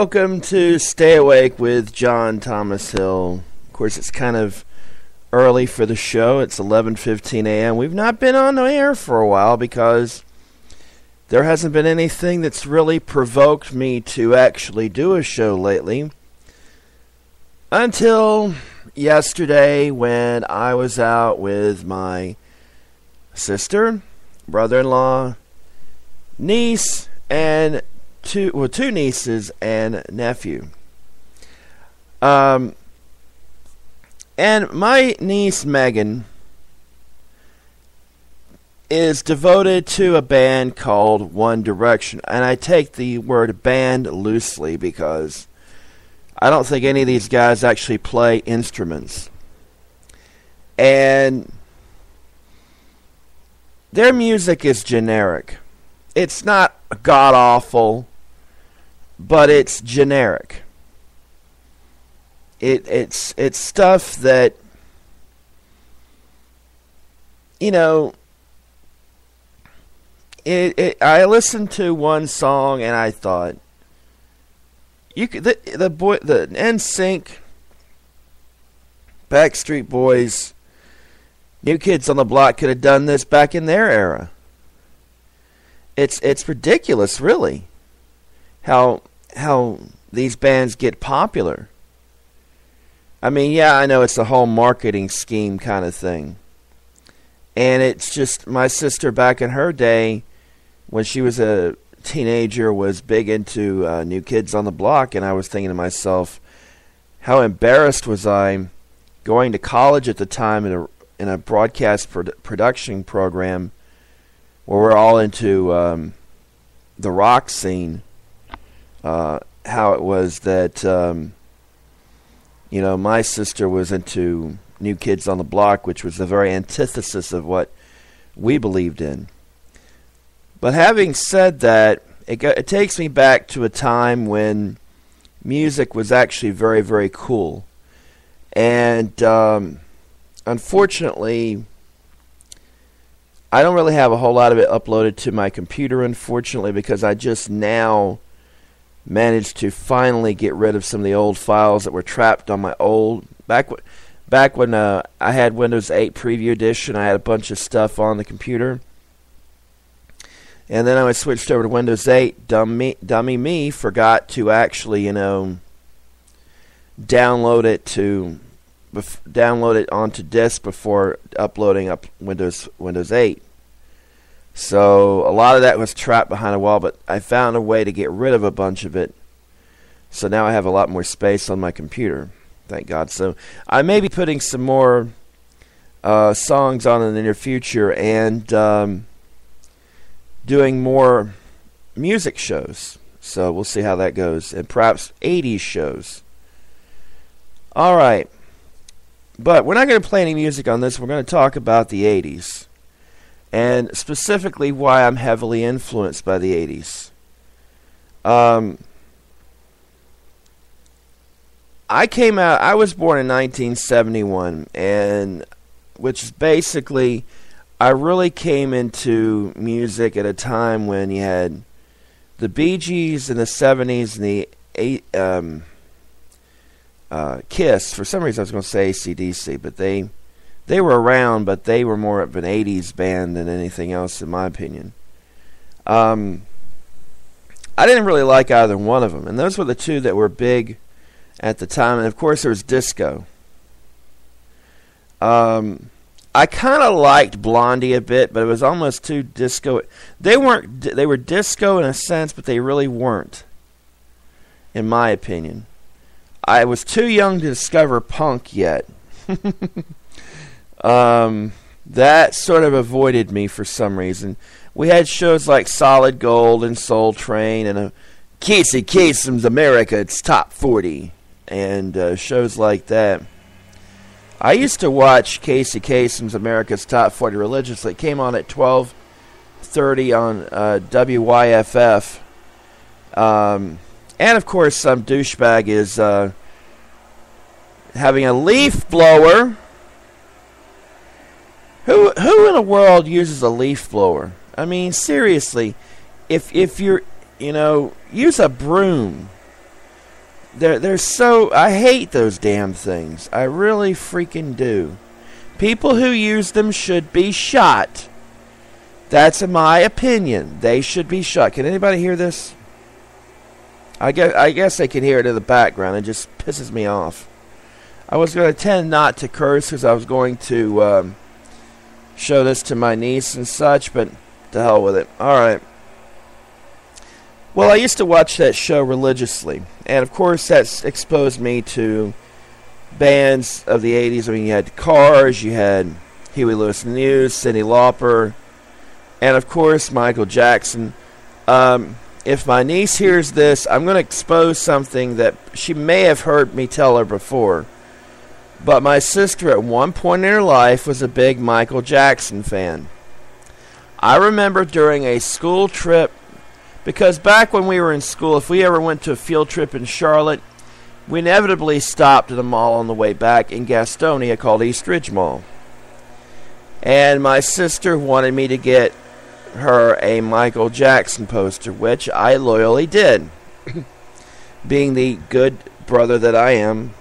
welcome to Stay Awake with John Thomas Hill. Of course, it's kind of early for the show. It's 11:15 a.m. We've not been on the air for a while because there hasn't been anything that's really provoked me to actually do a show lately. Until yesterday when I was out with my sister, brother-in-law, niece, and two nieces and nephew. And my niece Megan is devoted to a band called One Direction. And I take the word band loosely because I don't think any of these guys actually play instruments. And their music is generic. It's not god-awful, but it's generic. It's stuff that, you know, I listened to one song and I thought, the NSYNC, Backstreet Boys, New Kids on the Block could have done this back in their era. It's ridiculous, really, how these bands get popular. I mean, yeah, I know it's a whole marketing scheme kind of thing. And it's just, my sister back in her day, when she was a teenager, was big into New Kids on the Block, and I was thinking to myself, how embarrassed was I going to college at the time in a broadcast production program where we're all into the rock scene, how it was that, my sister was into New Kids on the Block, which was the very antithesis of what we believed in. But having said that, it takes me back to a time when music was actually very, very cool. And unfortunately, I don't really have a whole lot of it uploaded to my computer, unfortunately, because I just now managed to finally get rid of some of the old files that were trapped on my old... Back when I had Windows 8 Preview Edition, I had a bunch of stuff on the computer. And then I switched over to Windows 8. Dummy me forgot to actually, download it onto disk before uploading up Windows 8. So a lot of that was trapped behind a wall, but I found a way to get rid of a bunch of it. So now I have a lot more space on my computer. Thank God. So I may be putting some more songs on in the near future and doing more music shows. So we'll see how that goes. And perhaps 80s shows. All right. But we're not going to play any music on this. We're going to talk about the 80s. And specifically why I'm heavily influenced by the 80s. I was born in 1971, and which is basically, I really came into music at a time when you had the Bee Gees in the 70s and the Kiss. For some reason I was going to say AC/DC, but they were around, but they were more of an 80s band than anything else, in my opinion. I didn't really like either one of them, and those were the two that were big at the time. And of course there was disco. I kind of liked Blondie a bit, but it was almost too disco. They were disco in a sense, but they really weren't, in my opinion. I was too young to discover punk yet. That sort of avoided me for some reason. We had shows like Solid Gold and Soul Train and Casey Kasem's America's Top 40 and shows like that. I used to watch Casey Kasem's America's Top 40 religiously. It came on at 12:30 on WYFF. And of course some douchebag is having a leaf blower. Who in the world uses a leaf blower? I mean, seriously, if you're, use a broom. they're so... I hate those damn things. I really freaking do. People who use them should be shot. That's my opinion. They should be shot. Can anybody hear this? I guess they can hear it in the background. It just pisses me off. I was going to tend not to curse because I was going to show this to my niece and such, but to hell with it. Alright. Well, I used to watch that show religiously. And, of course, that's exposed me to bands of the 80s. I mean, you had Cars, you had Huey Lewis and the News, Cyndi Lauper, and, of course, Michael Jackson. If my niece hears this, I'm going to expose something that she may have heard me tell her before. But my sister at one point in her life was a big Michael Jackson fan. I remember during a school trip, because back when we were in school, if we ever went to a field trip in Charlotte, we inevitably stopped at a mall on the way back in Gastonia called East Ridge Mall. And my sister wanted me to get her a Michael Jackson poster, which I loyally did, being the good brother that I am.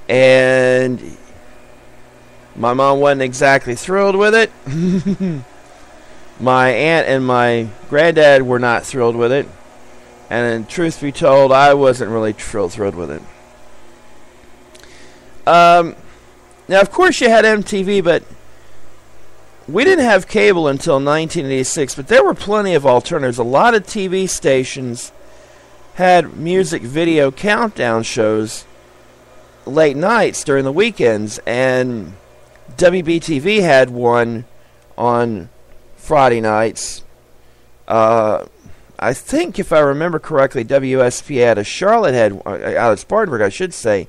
And my mom wasn't exactly thrilled with it. My aunt and my granddad were not thrilled with it. And truth be told, I wasn't really thrilled with it. Now, of course, you had MTV, but we didn't have cable until 1986, but there were plenty of alternatives. A lot of TV stations had music video countdown shows late nights during the weekends, and WBTV had one on Friday nights. I think, if I remember correctly, WSP out of Charlotte had, out of Spartanburg, I should say,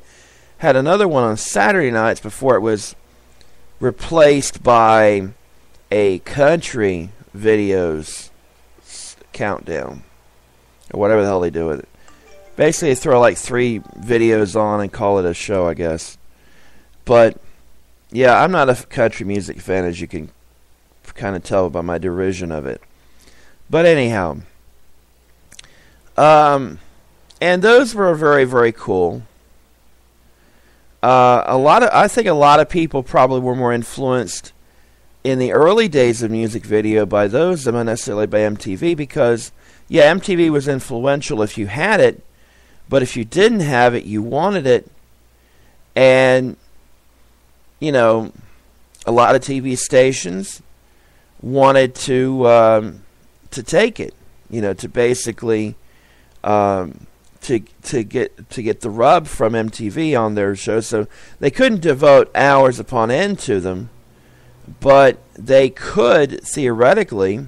had another one on Saturday nights before it was replaced by a country videos countdown, or whatever the hell they do with it. Basically, they throw like 3 videos on and call it a show, I guess. But yeah, I'm not a country music fan, as you can kind of tell by my derision of it. But anyhow, and those were very, very cool. I think a lot of people probably were more influenced in the early days of music video by those than necessarily by MTV, because, yeah, MTV was influential if you had it, but if you didn't have it, you wanted it, and, you know, a lot of TV stations wanted to take it, you know, to basically to get the rub from MTV on their shows. So they couldn't devote hours upon end to them, but they could theoretically,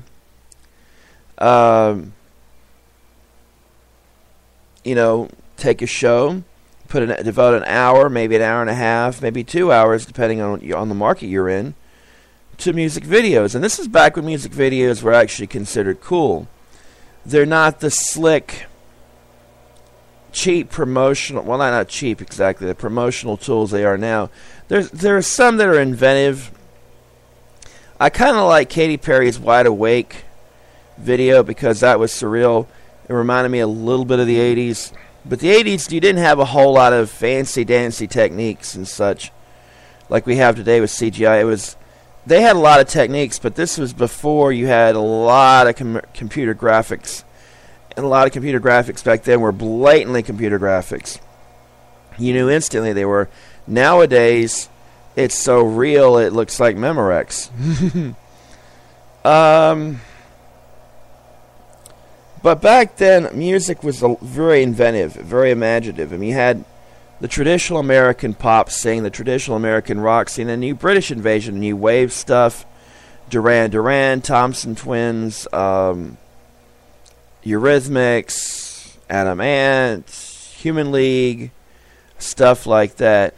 you know, take a show, devote an hour, maybe an hour and a half, maybe 2 hours, depending on the market you're in, to music videos. And this is back when music videos were actually considered cool. They're not the slick, cheap promotional, well, not cheap exactly, the promotional tools they are now. There are some that are inventive. I kind of like Katy Perry's Wide Awake video because that was surreal. It reminded me a little bit of the 80s. But the 80s, you didn't have a whole lot of fancy dancy techniques and such like we have today with CGI. They had a lot of techniques, but this was before you had a lot of computer graphics. And a lot of computer graphics back then were blatantly computer graphics. You knew instantly they were. Nowadays, it's so real it looks like Memorex. But back then, music was very inventive, very imaginative. I mean, you had the traditional American pop scene, the traditional American rock scene, and new British invasion, new wave stuff, Duran Duran, Thompson Twins, Eurythmics, Adam Ant, Human League, stuff like that.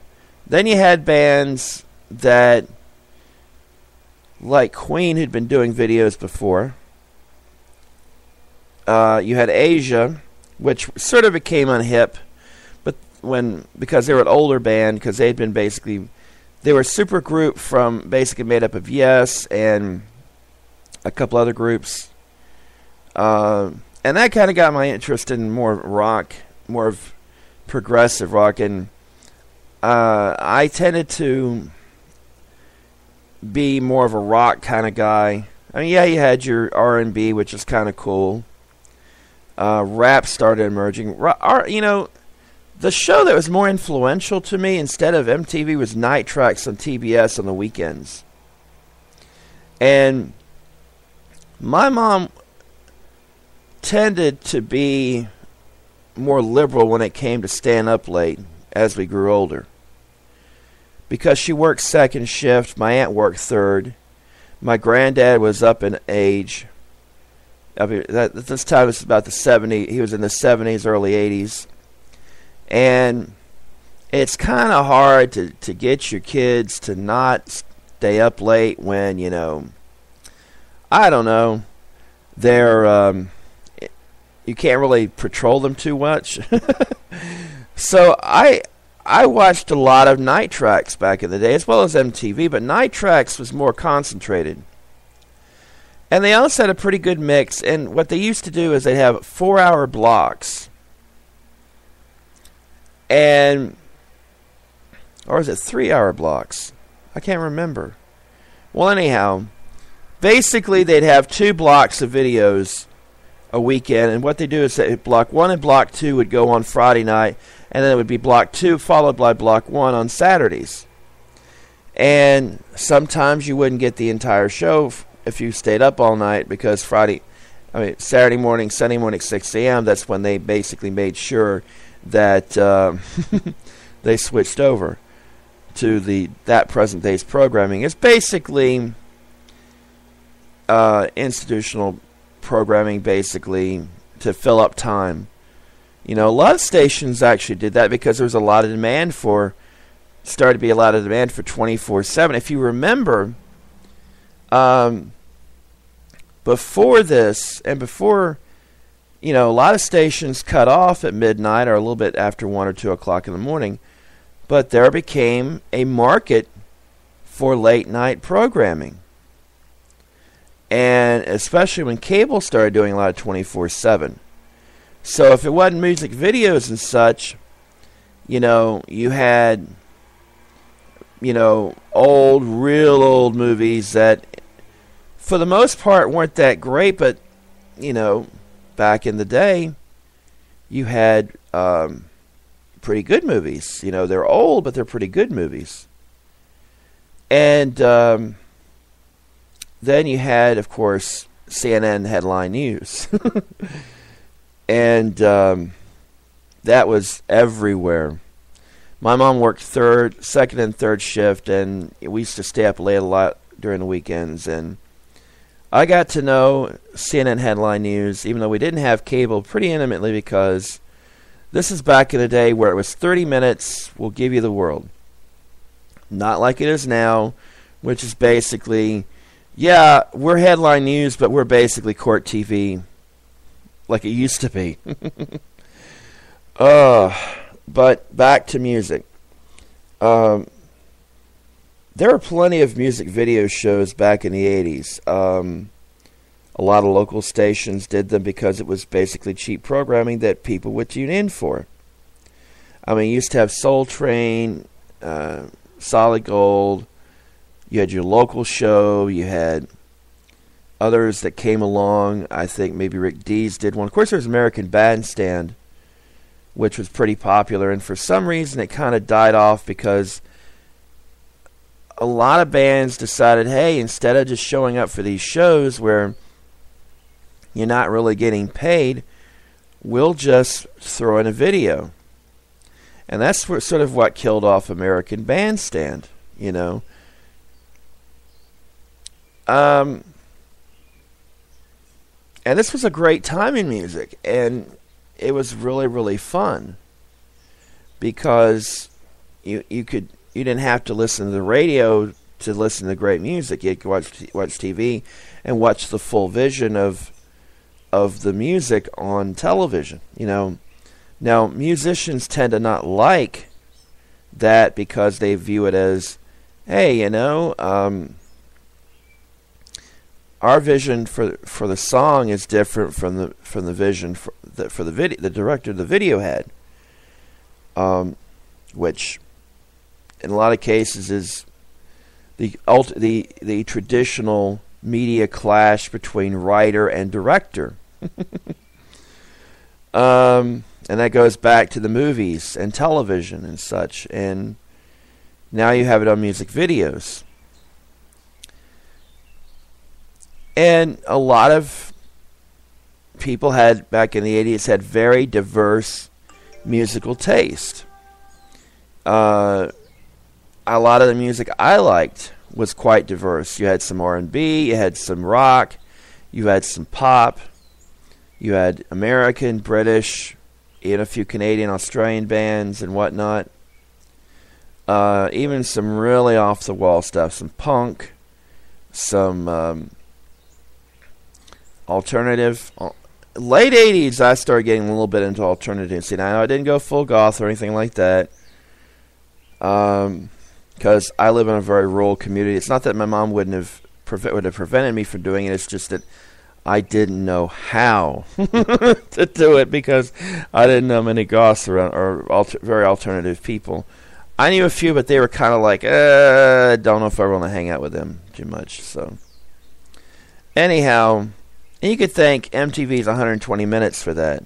Then you had bands that, like Queen, who'd been doing videos before. You had Asia, which sort of became unhip, but because they were an older band, because they were a super group from basically made up of Yes and a couple other groups, and that kind of got my interest in more rock, more of progressive rock, and I tended to be more of a rock kind of guy. I mean, yeah, you had your R&B, which is kind of cool. Rap started emerging. The show that was more influential to me instead of MTV was Night Tracks on TBS on the weekends. And my mom tended to be more liberal when it came to staying up late as we grew older. Because she worked second shift, my aunt worked third. My granddad was up in age. At this time it was about the 70s. He was in the 70s, early 80s. And it's kind of hard to get your kids to not stay up late when, I don't know, they're, you can't really patrol them too much. So I watched a lot of Night Tracks back in the day, as well as MTV, but Night Tracks was more concentrated. And they also had a pretty good mix, and what they used to do is they'd have 4-hour blocks. Or is it 3-hour blocks? I can't remember. Well, anyhow, basically they'd have 2 blocks of videos a weekend, and what they do is that block 1 and block 2 would go on Friday night, and then it would be block 2 followed by block 1 on Saturdays. And sometimes you wouldn't get the entire show if you stayed up all night, because Saturday morning, Sunday morning, 6 a.m., that's when they basically made sure that they switched over to that present day's programming. It's basically institutional programming, basically to fill up time. A lot of stations actually did that because there was a lot of demand for 24/7. If you remember, before this and before, a lot of stations cut off at midnight or a little bit after 1 or 2 o'clock in the morning, but there became a market for late night programming. And especially when cable started doing a lot of 24/7. So if it wasn't music videos and such, you had, real old movies that for the most part weren't that great, but, back in the day, you had pretty good movies. They're old, but they're pretty good movies. And then you had, of course, CNN headline news. And that was everywhere. My mom worked second and third shift, and we used to stay up late a lot during the weekends. And I got to know CNN headline news, even though we didn't have cable, pretty intimately, because this is back in the day where it was 30 minutes, we'll give you the world. Not like it is now, which is basically, yeah, we're headline news, but we're basically court TV, like it used to be. But back to music. There were plenty of music video shows back in the 80s. A lot of local stations did them because it was basically cheap programming that people would tune in for. You used to have Soul Train, Solid Gold. You had your local show. You had others that came along. I think maybe Rick Dees did one. Of course, there was American Bandstand, which was pretty popular. And for some reason, it kind of died off because a lot of bands decided, hey, instead of just showing up for these shows where you're not really getting paid, we'll just throw in a video. And that's sort of what killed off American Bandstand, And this was a great time in music, and it was really, really fun because you didn't have to listen to the radio to listen to great music. You could watch TV and watch the full vision of the music on television. Now musicians tend to not like that because they view it as, hey, our vision for the song is different from the vision for the video the director of the video had. which in a lot of cases is the traditional media clash between writer and director. And that goes back to the movies and television and such. And now you have it on music videos. And a lot of people back in the 80s, had very diverse musical taste. A lot of the music I liked was quite diverse. You had some R&B, you had some rock, you had some pop, you had American, British, even a few Canadian, Australian bands and whatnot. Even some really off-the-wall stuff, some punk, some alternative. Late 80s, I started getting a little bit into alternative. See, now I didn't go full goth or anything like that. Because I live in a very rural community. It's not that my mom would have prevented me from doing it. It's just that I didn't know how to do it because I didn't know many goths around or very alternative people. I knew a few, but they were kind of like, don't know if I want to hang out with them too much. So, anyhow, and you could thank MTV's 120 Minutes for that,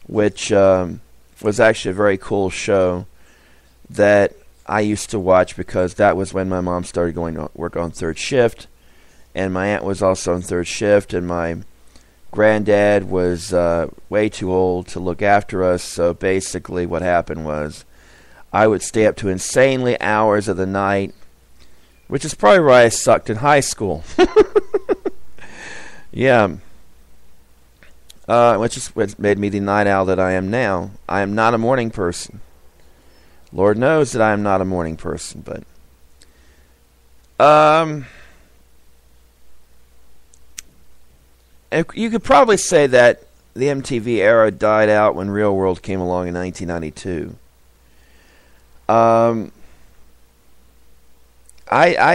which was actually a very cool show that I used to watch because that was when my mom started going to work on third shift, and my aunt was also on third shift, and my granddad was way too old to look after us, so basically what happened was I would stay up to insanely hours of the night, which is probably why I sucked in high school. Yeah. Which is what made me the night owl that I am now. I am not a morning person. Lord knows that I am not a morning person, but you could probably say that the MTV era died out when Real World came along in 1992. I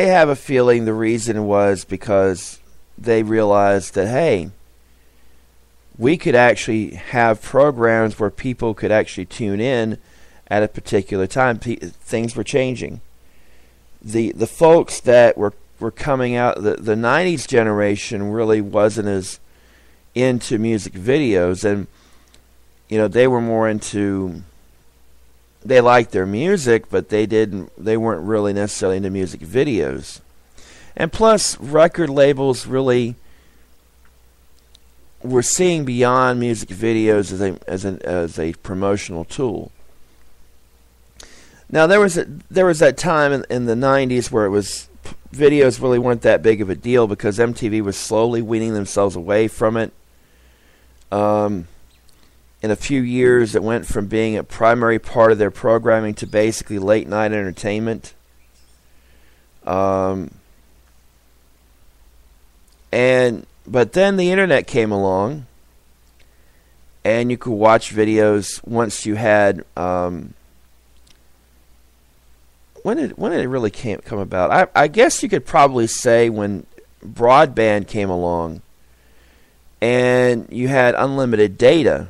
have a feeling the reason was because they realized that, hey, we could actually have programs where people could actually tune in at a particular time. Things were changing. The folks that were coming out, the 90s generation really wasn't as into music videos, and they were more into, they liked their music, but they weren't really necessarily into music videos. And plus, record labels really were seeing beyond music videos as a promotional tool. Now there was that time in the 90s where videos really weren't that big of a deal because MTV was slowly weaning themselves away from it. In a few years, it went from being a primary part of their programming to basically late night entertainment. But then the internet came along, and you could watch videos once you had. When did it really come about? I guess you could probably say when broadband came along, and you had unlimited data,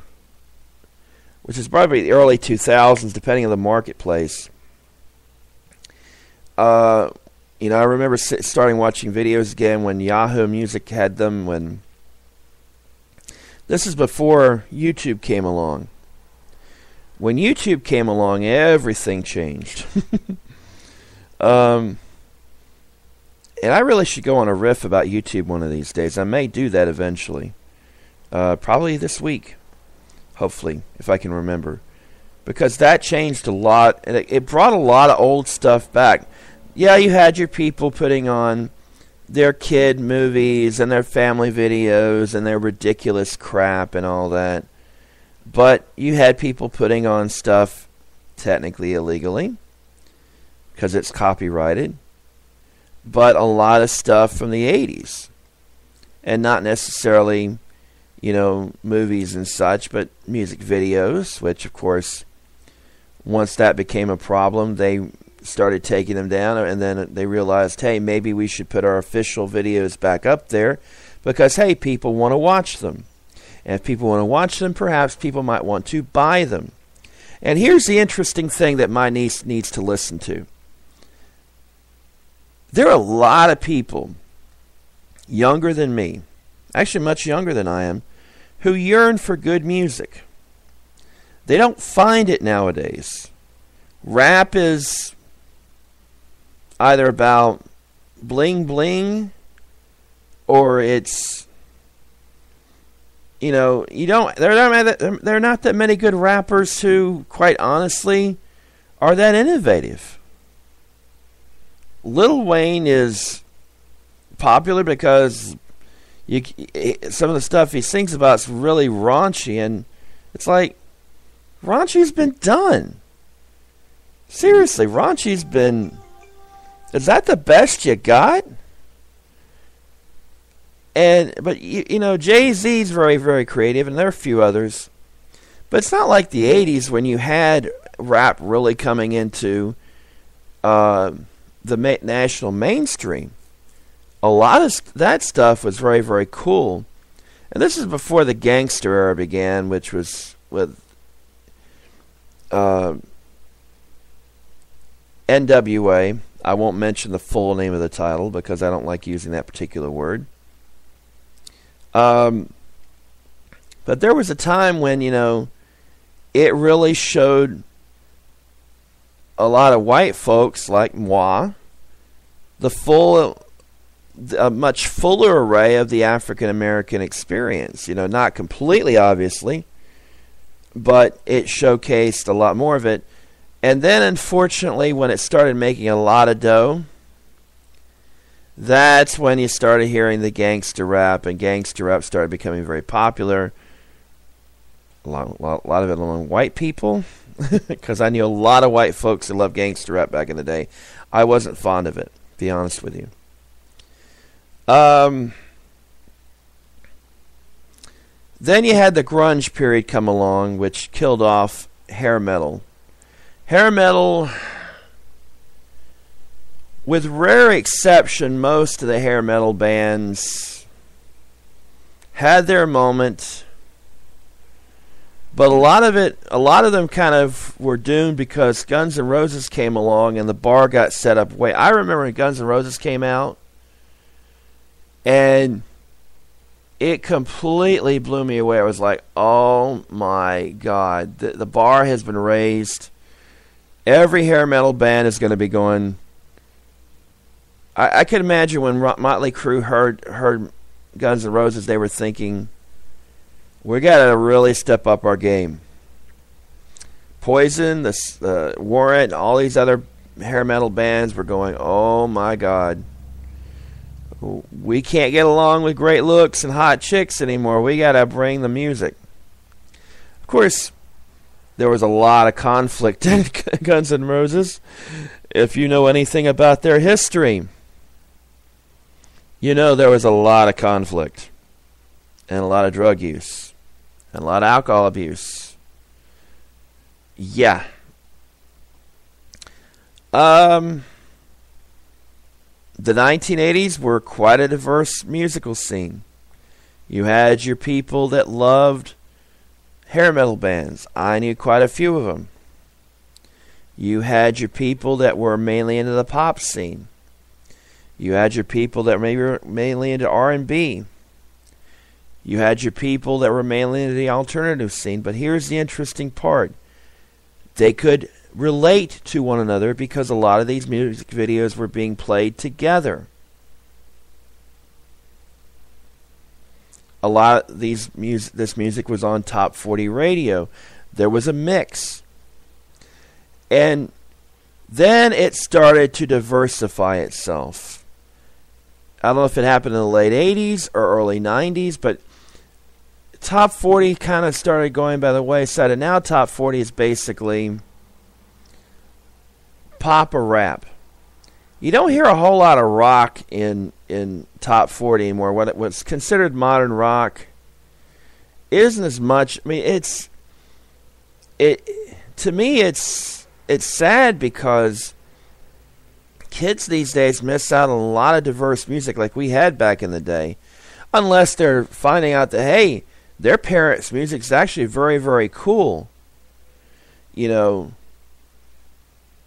which is probably the early 2000s, depending on the marketplace. I remember starting watching videos again when Yahoo Music had them. This is before YouTube came along. When YouTube came along, everything changed. And I really should go on a riff about YouTube one of these days. I may do that eventually. Probably this week. Hopefully, if I can remember. Because that changed a lot, and it brought a lot of old stuff back. Yeah, you had your people putting on their kid movies and their family videos and their ridiculous crap and all that. But you had people putting on stuff technically illegally because it's copyrighted. But a lot of stuff from the 80s. And not necessarily, movies and such, but music videos, which, of course, once that became a problem, they started taking them down, and then they realized, hey, maybe we should put our official videos back up there because, hey, people want to watch them. And if people want to watch them, perhaps people might want to buy them. And here's the interesting thing that my niece needs to listen to. There are a lot of people younger than me, actually much younger than I am, who yearn for good music. They don't find it nowadays. Rap is either about bling bling, or it's, there are not that many good rappers who, quite honestly, are that innovative. Lil Wayne is popular because some of the stuff he sings about is really raunchy, and it's like, raunchy's been done. Seriously, raunchy's been... Is that the best you got? But Jay-Z's very, very creative, and there are a few others. But it's not like the 80s when you had rap really coming into the national mainstream. A lot of that stuff was very, very cool. And this is before the gangster era began, which was with NWA. I won't mention the full name of the title because I don't like using that particular word. But there was a time when, it really showed a lot of white folks like moi a much fuller array of the African American experience. Not completely, obviously, but it showcased a lot more of it. And then, unfortunately, when it started making a lot of dough, that's when you started hearing the gangster rap, and gangster rap started becoming very popular. A lot of it among white people, because I knew a lot of white folks who loved gangster rap back in the day. I wasn't fond of it, to be honest with you. Then you had the grunge period come along, which killed off hair metal. Hair metal, with rare exception, most of the hair metal bands had their moment, but a lot of them kind of were doomed because Guns N' Roses came along and the bar got set up way. I remember when Guns N' Roses came out, and it completely blew me away. I was like, oh my God, the bar has been raised. Every hair metal band is going to be going. I can imagine when Motley Crue heard Guns N' Roses, they were thinking, we got to really step up our game. Poison, Warrant, all these other hair metal bands were going, oh my God, we can't get along with great looks and hot chicks anymore. We got to bring the music. Of course, there was a lot of conflict in Guns N' Roses. If you know anything about their history, there was a lot of conflict and a lot of drug use and a lot of alcohol abuse. Yeah. The 1980s were quite a diverse musical scene. You had your people that loved hair metal bands. I knew quite a few of them. You had your people that were mainly into the pop scene. You had your people that were mainly into R&B. You had your people that were mainly into the alternative scene. But here's the interesting part. They could relate to one another because a lot of these music videos were being played together. A lot of this music was on Top 40 radio. There was a mix. And then it started to diversify itself. I don't know if it happened in the late 80s or early 90s, but Top 40 kind of started going by the wayside, and now Top 40 is basically pop or rap. You don't hear a whole lot of rock in Top 40 anymore. What's considered modern rock isn't as much. I mean, to me, it's sad because kids these days miss out on a lot of diverse music like we had back in the day, unless they're finding out that, hey, their parents' music is actually very, very cool. you know,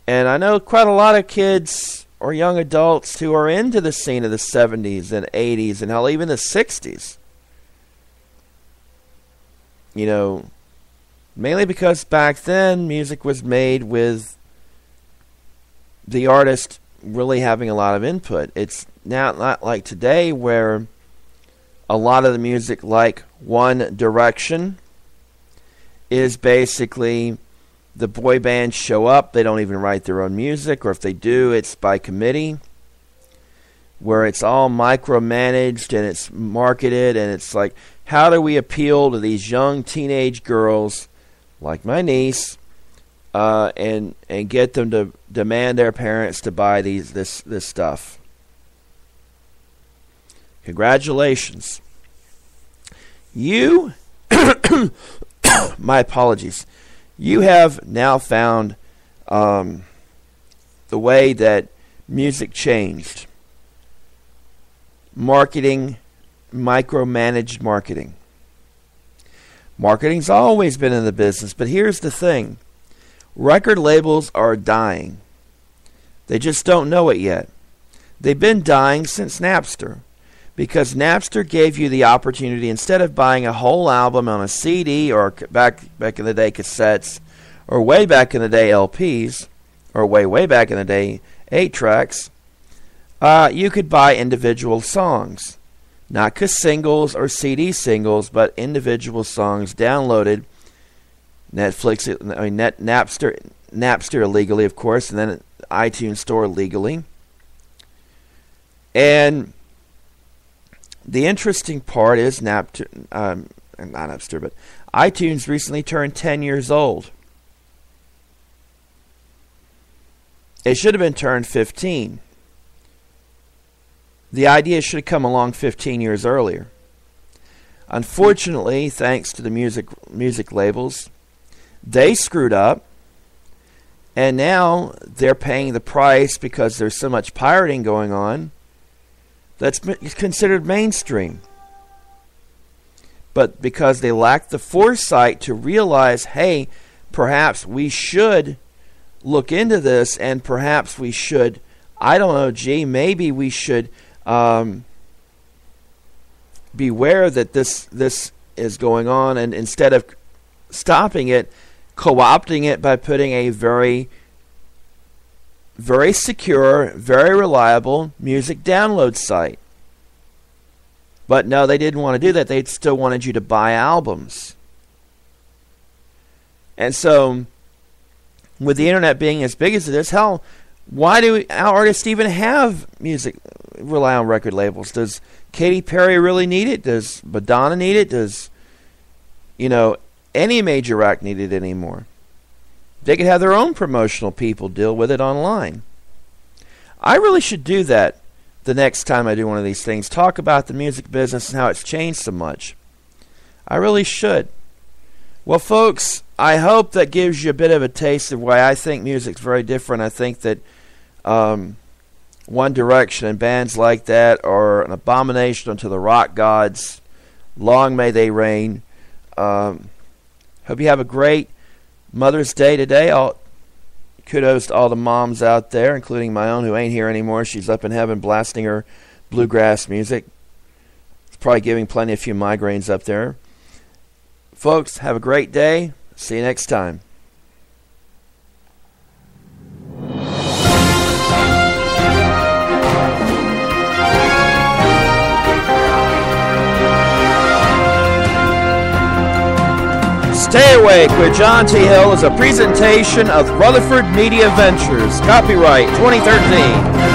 and I know quite a lot of kids or young adults who are into the scene of the 70s and 80s and hell, even the 60s. You know, mainly because back then music was made with the artist really having a lot of input. It's now not like today where a lot of the music, like One Direction, is basically the boy bands show up, they don't even write their own music, or if they do, it's by committee, where it's all micromanaged and it's marketed, and it's like, how do we appeal to these young teenage girls like my niece and get them to demand their parents to buy this stuff? Congratulations. You, my apologies, you have now found the way that music changed. Marketing, micromanaged marketing. Marketing's always been in the business, but here's the thing. Record labels are dying. They just don't know it yet. They've been dying since Napster, because Napster gave you the opportunity, instead of buying a whole album on a CD or back in the day cassettes, or way back in the day LPs, or way back in the day 8-tracks, you could buy individual songs. Not singles or CD singles, but individual songs downloaded. Napster illegally, of course, and then iTunes Store legally. And the interesting part is not Napster, but iTunes recently turned 10 years old. It should have been turned 15. The idea should have come along 15 years earlier. Unfortunately, thanks to the music labels, they screwed up, and now they're paying the price because there's so much pirating going on that's considered mainstream. But because they lack the foresight to realize, hey, perhaps we should look into this, and perhaps we should, I don't know, maybe we should beware that this is going on, and instead of stopping it, co-opting it by putting a very, very secure, very reliable music download site. But no, they didn't want to do that. They still wanted you to buy albums. And so, with the internet being as big as it is, hell, why do our artists even have music rely on record labels? Does Katy Perry really need it? Does Madonna need it? Does, any major act need it anymore? They could have their own promotional people deal with it online. I really should do that the next time I do one of these things. Talk about the music business and how it's changed so much. I really should. Well, folks, I hope that gives you a bit of a taste of why I think music's very different. I think that One Direction and bands like that are an abomination unto the rock gods. Long may they reign. Hope you have a great Mother's Day today. Kudos to all the moms out there, including my own, who ain't here anymore. She's up in heaven blasting her bluegrass music. It's probably giving plenty a few migraines up there. Folks, have a great day. See you next time. Stay Awake with John T. Hill is a presentation of Rutherford Media Ventures. Copyright 2013.